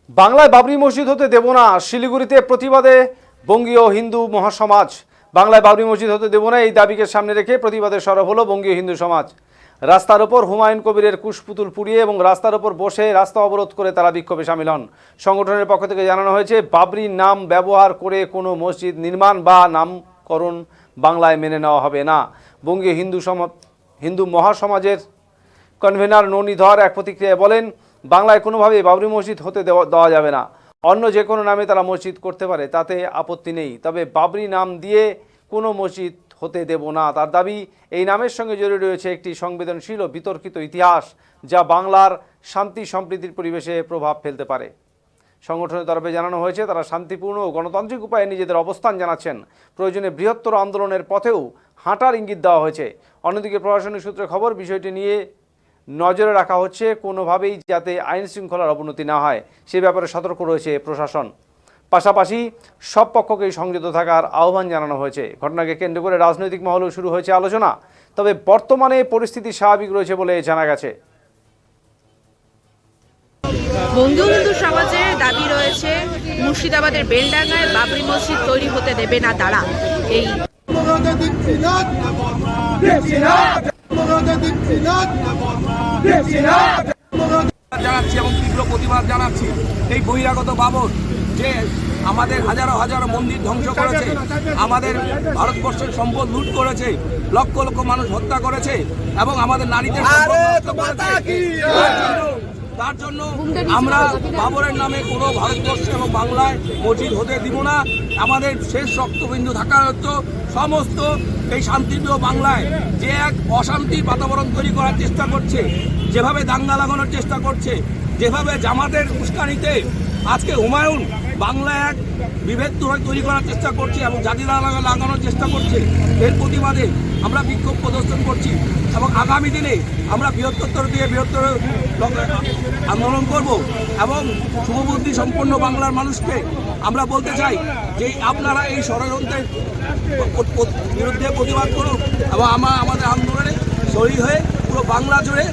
বাংলায় বাবরি মসজিদ হতে দেব না, শিলিগুড়িতে প্রতিবাদে বঙ্গীয় হিন্দু মহাসমাজ। বাংলায় বাবরি মসজিদ হতে দেব না, এই দাবিকে সামনে রেখে প্রতিবাদে সরব হলো বঙ্গীয় হিন্দু সমাজ। রাস্তার ওপর হুমায়ুন কবিরের কুশপুতুল পুড়িয়ে এবং রাস্তার ওপর বসে রাস্তা অবরোধ করে তারা বিক্ষোভে সামিল হন। সংগঠনের পক্ষ থেকে জানানো হয়েছে, বাবরি নাম ব্যবহার করে কোনো মসজিদ নির্মাণ বা নামকরণ বাংলায় মেনে নেওয়া হবে না। বঙ্গীয় হিন্দু মহাসমাজের কনভেনার ননী ধর এক প্রতিক্রিয়ায় বলেন, বাংলায় কোনোভাবেই বাবরি মসজিদ হতে দেওয়া যাবে না। অন্য যে কোনো নামে তারা মসজিদ করতে পারে, তাতে আপত্তি নেই, তবে বাবরি নাম দিয়ে কোনো মসজিদ হতে দেব না। তার দাবি, এই নামের সঙ্গে জড়িয়ে রয়েছে একটি সংবেদনশীল ও বিতর্কিত ইতিহাস, যা বাংলার শান্তি সম্প্রীতির পরিবেশে প্রভাব ফেলতে পারে। সংগঠনের তরফে জানানো হয়েছে, তারা শান্তিপূর্ণ ও গণতান্ত্রিক উপায়ে নিজেদের অবস্থান জানাচ্ছেন। প্রয়োজনে বৃহত্তর আন্দোলনের পথেও হাঁটার ইঙ্গিত দেওয়া হয়েছে। অন্যদিকে প্রশাসনিক সূত্রে খবর, বিষয়টি নিয়ে নজরে রাখা হচ্ছে, কোনোভাবেই যাতে আইন শৃঙ্খলার অবনতি না হয় সে ব্যাপারে সতর্ক রয়েছে প্রশাসন। পাশাপাশি সব পক্ষকেই সংযত থাকার আহ্বান জানানো হয়েছে। ঘটনাকে কেন্দ্র করে রাজনৈতিক মহলেও শুরু হয়েছে আলোচনা, তবে বর্তমানে পরিস্থিতি স্বাভাবিক রয়েছে বলে জানা গেছে। বঙ্গীয় হিন্দু সমাজের দাবি রয়েছে, মুর্শিদাবাদের বেলডাঙ্গায় বাবরি মসজিদ তৈরি হতে দেবে না তারা। এই জানাচ্ছি এবং তীব্র প্রতিবাদ জানাচ্ছি এই বহিরাগত বাবর যে আমাদের হাজারো হাজারো মন্দির ধ্বংস করেছে, আমাদের ভারতবর্ষের সম্পদ লুট করেছে, লক্ষ লক্ষ মানুষ হত্যা করেছে এবং আমাদের নারীদের তার জন্য আমরা বাবরের নামে কোনো ভারতবর্ষে এবং বাংলায় মসজিদ হতে দিব না। আমাদের শেষ রক্তবিন্দু থাকা হতো সমস্ত এই শান্তিপ্রিয় বাংলায় যে এক অশান্তির বাতাবরণ তৈরি করার চেষ্টা করছে, যেভাবে দাঙ্গা লাগানোর চেষ্টা করছে, যেভাবে জামাতের উস্কানিতে আজকে হুমায়ুন বাংলায় এক বিভেদ তৈরি করার চেষ্টা করছে এবং জাতি লাগানোর চেষ্টা করছে, এর প্রতিবাদে আমরা বিক্ষোভ প্রদর্শন করছি এবং আগামী দিনে আমরা বৃহত্তর দিয়ে বৃহত্তর আন্দোলন করব এবং শুভবুদ্ধি সম্পন্ন বাংলার মানুষকে আমরা বলতে চাই যে আপনারা এই ষড়যন্ত্রের বিরুদ্ধে প্রতিবাদ করুন এবং আমাদের আন্দোলনে শরীর হয়ে পুরো বাংলা জুড়ে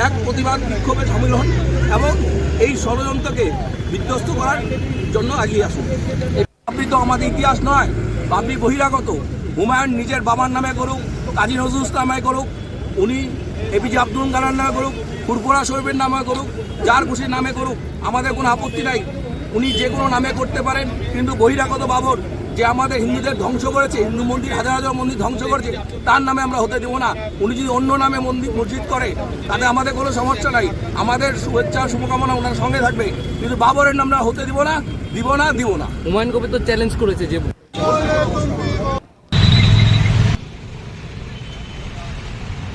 এক প্রতিবাদ বিক্ষোভে সামিল হন এবং এই ষড়যন্ত্রকে বিধ্বস্ত করার জন্য এগিয়ে আসুন। বাবরি তো আমাদের ইতিহাস নয়, বাবরি বহিরাগত। হুমায়ুন নিজের বাবার নামে করুক, কাজী নজরুল ইসলাম নামে করুক, উনি এপিজে আব্দুল কালাম নামে করুক, ফুরফুরা শরীফের নামে করুক, যার খুশির নামে করুক, আমাদের কোনো আপত্তি নাই। উনি যে কোনো নামে করতে পারেন, কিন্তু বহিরাগত বাবর যে আমাদের হিন্দুদের ধ্বংস করেছে, হিন্দু মন্দির হাজার হাজার মন্দির ধ্বংস করেছে, তার নামে আমরা হতে দেবো না। উনি যদি অন্য নামে মসজিদ করে তাতে আমাদের কোনো সমস্যা নাই, আমাদের শুভেচ্ছা শুভকামনা ওনার সঙ্গে থাকবে, কিন্তু বাবরের নাম আমরা হতে দিব না। হুমায়ুন কবির তো চ্যালেঞ্জ করেছে যে